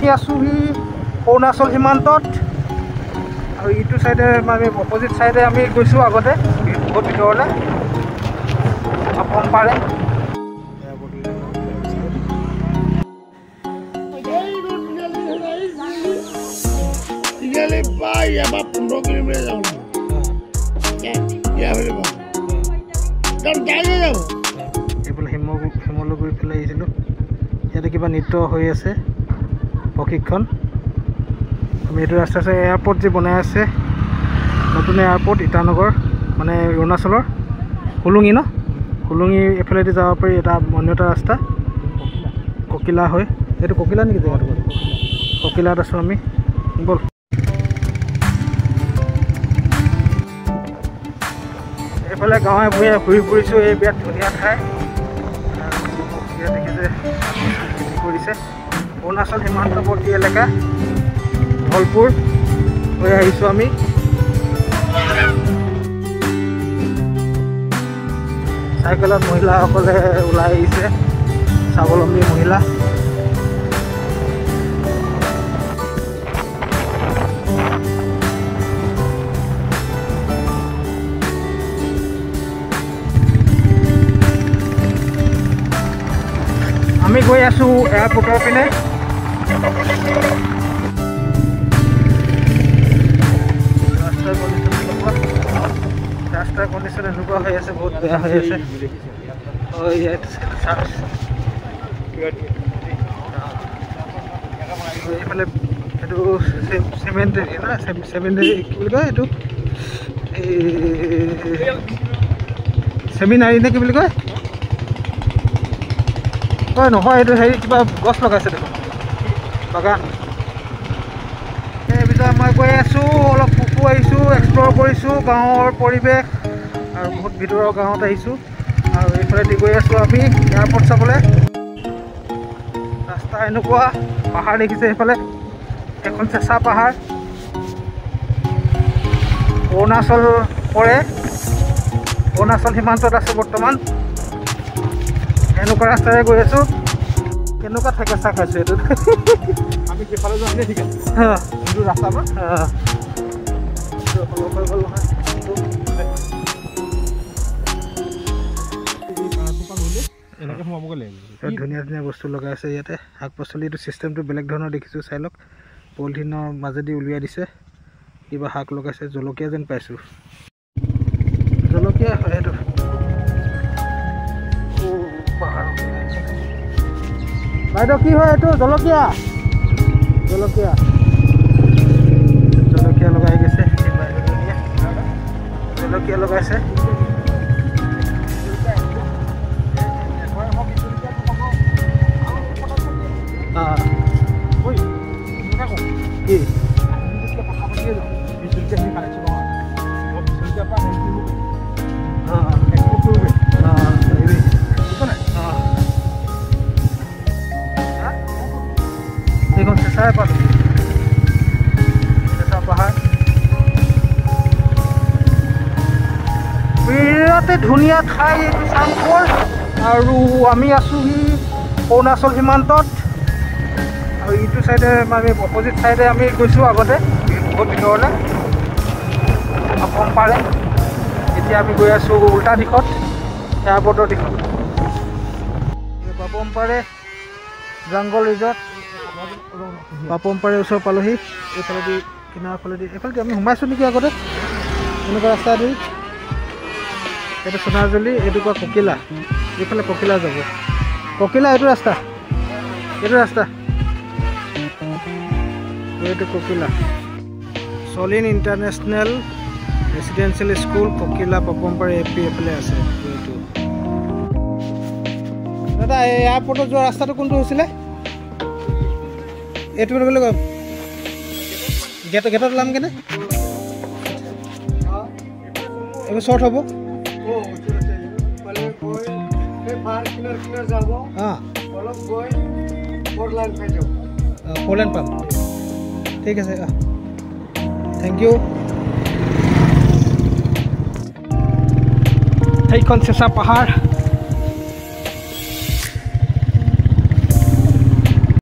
ৰখি আছোঁ সি অৰুণাচল সীমান্তত আৰু ইটো চাইডে আমি অপজিট চাইডে আমি গৈছোঁ আগতে বহুত ভিতৰলৈ পাপন পাৰে এইফালে শিমলুগুৰি ফালে আহিছিলোঁ ইয়াতে কিবা নৃত্য হৈ আছে প্ৰশিক্ষণ আমি এইটো ৰাস্তা আছে এয়াৰপৰ্ট যে বনাই আছে নতুন এয়াৰপৰ্ট ইটানগৰ মানে অৰুণাচলৰ হুলুঙি ন হুলুঙি এফালেদি যাব পাৰি এটা অন্য এটা ৰাস্তা ককিলা হয় এইটো ককিলা নেকি জেগাটো ককিলাত আছোঁ আমি বল এইফালে গাঁৱে ভূঞে ঘূৰি ফুৰিছোঁ এই বিৰাট ধুনীয়া ঠাই দেখিছে খেতি কৰিছে অৰুণাচল সীমান্তৱৰ্তী এলেকা ধলপুৰ হৈ আহিছোঁ আমি চাইকেলত মহিলাসকলে ওলাই আহিছে স্বাৱলম্বী মহিলা আমি গৈ আছোঁ এয়াৰপৰ্টৰ পিনে ৰাস্তাৰ কণ্ডিশ্যন এনেকুৱা হৈ আছে বহুত বেয়া হৈ আছে এইফালে এইটো চেমেণ্টেৰী না চেমেণ্টেৰী কি বুলি কয় এইটো চেমিনাৰী নে কি বুলি কয় হয় নহয় এইটো হেৰি কিবা গছ লগাইছে দেখোন বাগান এইবিলাক মই গৈ আছোঁ অলপ ফুফু আহিছোঁ এক্সপ্ল'ৰ কৰিছোঁ গাঁৱৰ পৰিৱেশ আৰু বহুত ভিতৰৰ গাঁৱত আহিছোঁ আৰু এইফালেদি গৈ আছোঁ আমি এয়াৰপৰ্ট চাবলৈ ৰাস্তা এনেকুৱা পাহাৰ দেখিছে এইফালে এখন চেঁচা পাহাৰ অৰুণাচল পৰে অৰুণাচল সীমান্তত আছে বৰ্তমান এনেকুৱা ৰাস্তাৰে গৈ আছোঁ কেনেকুৱা ঠেকেচা খাইছোঁ এইটো আমি কেইফালে যাম ঠিক আছে এইটো ৰাস্তা আমাৰ ধুনীয়া ধুনীয়া বস্তু লগাই আছে ইয়াতে শাক পাচলি এইটো চিষ্টেমটো বেলেগ ধৰণৰ দেখিছোঁ চাই লওক পলিথিনৰ মাজেদি উলিয়াই দিছে কিবা শাক লগাইছে জলকীয়া যেন পাইছোঁ জলকীয়া হয় এইটো বাইদেউ কি হয় এইটো জলকীয়া জলকীয়া জলকীয়া লগাই গৈছে জলকীয়া লগাইছে কি এইখন চেঁচাই পালোঁ চেঁচা পাহাৰ বিৰাটেই ধুনীয়া ঠাই এইটো চাংপুৰ আৰু আমি আছোঁহি অৰুণাচল সীমান্তত আৰু ইটো চাইডে আমি অপজিট চাইডে আমি গৈছোঁ আগতে বহুত ভিতৰলৈ পাপন পাৰে এতিয়া আমি গৈ আছোঁ উল্টা দিশত এয়াৰপৰ্টৰ দিশত পাপন পাৰে জংঘল ৰিজৰ্ট পাপন পাৰে ওচৰ পালোহি এইফালেদি কিনাৰৰ ফালেদি এইফালেদি আমি সোমাইছোঁ নেকি আগতে এনেকুৱা ৰাস্তা দি এইটো সোণাজুলি এইটো কোৱা ককিলা এইফালে ককিলা যাব ককিলা এইটো ৰাস্তা এইটো Kokila choline international residential school Kokila পাপনপাৰা AP এইফালে আছে এইটো দাদা এয়াৰপৰ্টত যোৱা ৰাস্তাটো কোনটো হৈছিলে এইটো বুলি কয় গেটত ওলামগৈনে এইবোৰ শ্বৰ্ট হ'ব ফ'ৰ লাইন পাম ঠিক আছে থেংক ইউ সেইখন চেঁচা পাহাৰ